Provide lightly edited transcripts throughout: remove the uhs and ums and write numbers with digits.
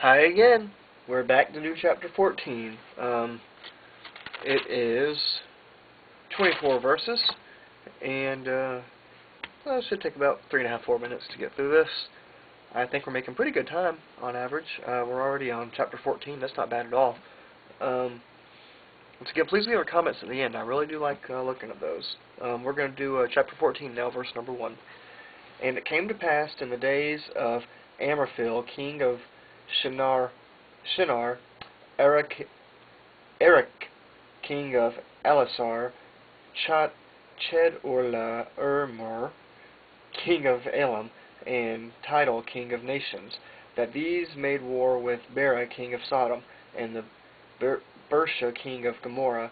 Hi again. We're back to do chapter 14. It is 24 verses, and it should take about 3.5, 4 minutes to get through this. I think we're making pretty good time on average. We're already on chapter 14. That's not bad at all. Once again, please leave your comments at the end. I really do like looking at those. We're going to do chapter 14 now, verse number 1. And it came to pass in the days of Amraphel, king of Shinar, Eric, king of Elasar, Chedorlaomer, king of Elam, and Tidal, king of nations, that these made war with Bera, king of Sodom, and the Bersha, king of Gomorrah,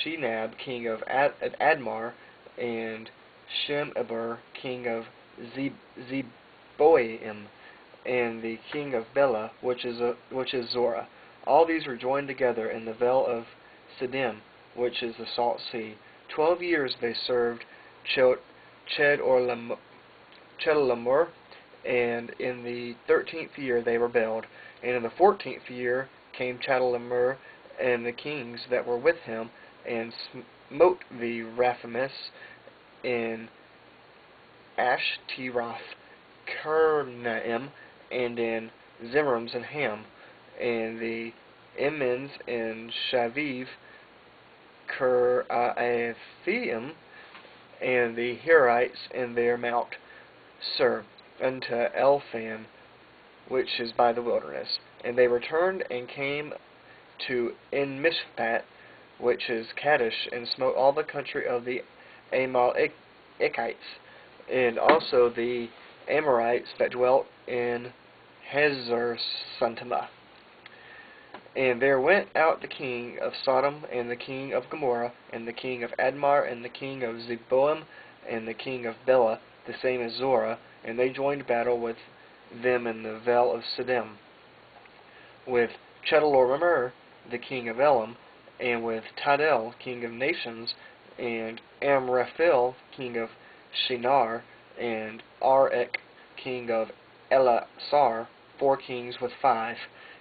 Shinab, king of Admar, and Shemeber, king of Zeboim, and the king of Bela, which is Zorah. All these were joined together in the vale of Siddim, which is the salt sea. 12 years they served Chedorlaomer, and in the 13th year they rebelled. And in the 14th year came Chedorlaomer and the kings that were with him, and smote the Raphaims in Ashteroth, Karnaim, and in Zimrims and Ham, and the Emmons in Shaviv, Kiraathaim, and the Hirites in their Mount Sur, unto Elphan, which is by the wilderness. And they returned and came to En-Mishpat, which is Kadesh, and smote all the country of the Amalekites, and also the Amorites that dwelt in Hazar-Suntama. And there went out the king of Sodom, and the king of Gomorrah, and the king of Admar, and the king of Zeboim, and the king of Bela, the same as Zorah, and they joined battle with them in the vale of Siddim, with Chedorlaomer, the king of Elam, and with Tidal, king of nations, and Amraphel, king of Shinar, and Arek, king of Elasar, 4 kings with 5.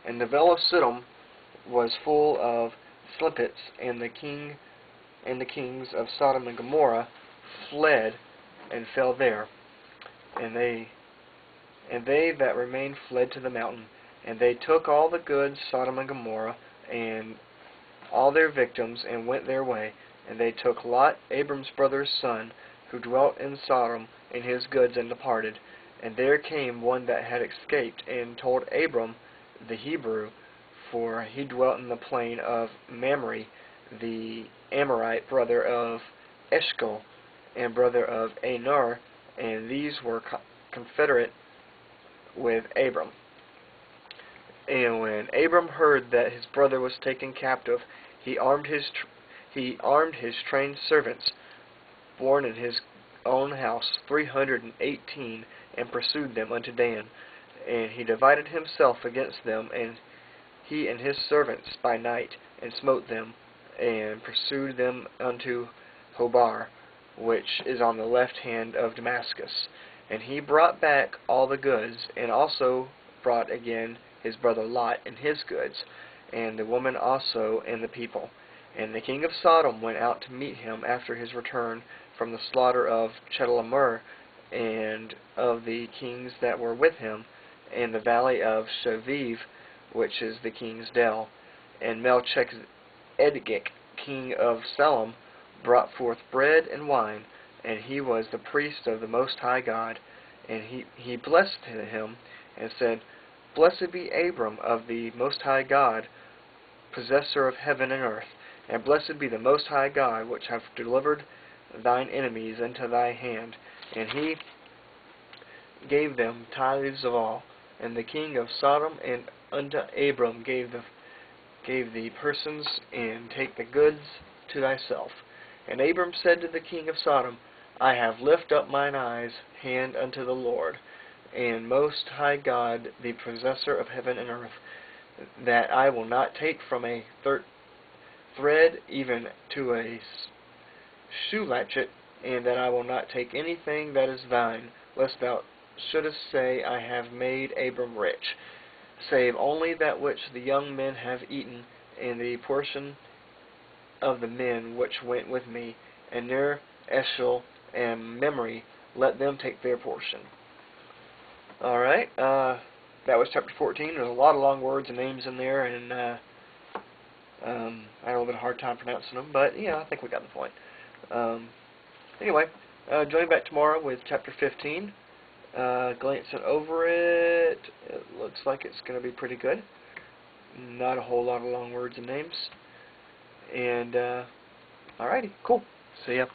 And the vale of Siddim was full of slippets, and the kings of Sodom and Gomorrah fled and fell there. And they that remained fled to the mountain. And they took all the goods, Sodom and Gomorrah, and all their victims, and went their way. And they took Lot, Abram's brother's son, who dwelt in Sodom, and his goods, and departed. And there came one that had escaped, and told Abram the Hebrew, for he dwelt in the plain of Mamre, the Amorite, brother of Eshcol, and brother of Aner, and these were confederate with Abram. And when Abram heard that his brother was taken captive, he armed his trained servants, born in his own house, 318, and pursued them unto Dan. And he divided himself against them, and he and his servants by night, and smote them, and pursued them unto Hobar, which is on the left hand of Damascus. And he brought back all the goods, and also brought again his brother Lot and his goods, and the woman also, and the people. And the king of Sodom went out to meet him after his return from the slaughter of Chedorlaomer, and of the kings that were with him, in the valley of Shaviv, which is the king's dell. And Melchizedek, king of Salem, brought forth bread and wine, and he was the priest of the Most High God. And he blessed him, and said, Blessed be Abram of the Most High God, possessor of heaven and earth, and blessed be the Most High God, which hath delivered thine enemies into thy hand. And he gave them tithes of all. And the king of Sodom and unto Abram gave the persons, and take the goods to thyself. And Abram said to the king of Sodom, I have lift up mine hand unto the Lord, and Most High God, the possessor of heaven and earth, that I will not take from a thread even to a shoe latchet, and that I will not take anything that is thine, lest thou shouldest say, I have made Abram rich. save only that which the young men have eaten, and the portion of the men which went with me, and Ner, Eshel, and Memory, let them take their portion. Alright, that was chapter 14. There's a lot of long words and names in there, and I had a little bit of a hard time pronouncing them, but yeah, I think we got the point. Anyway, join back tomorrow with chapter 15. Glancing over it, it looks like it's going to be pretty good. Not a whole lot of long words and names. And, alrighty, cool. See ya.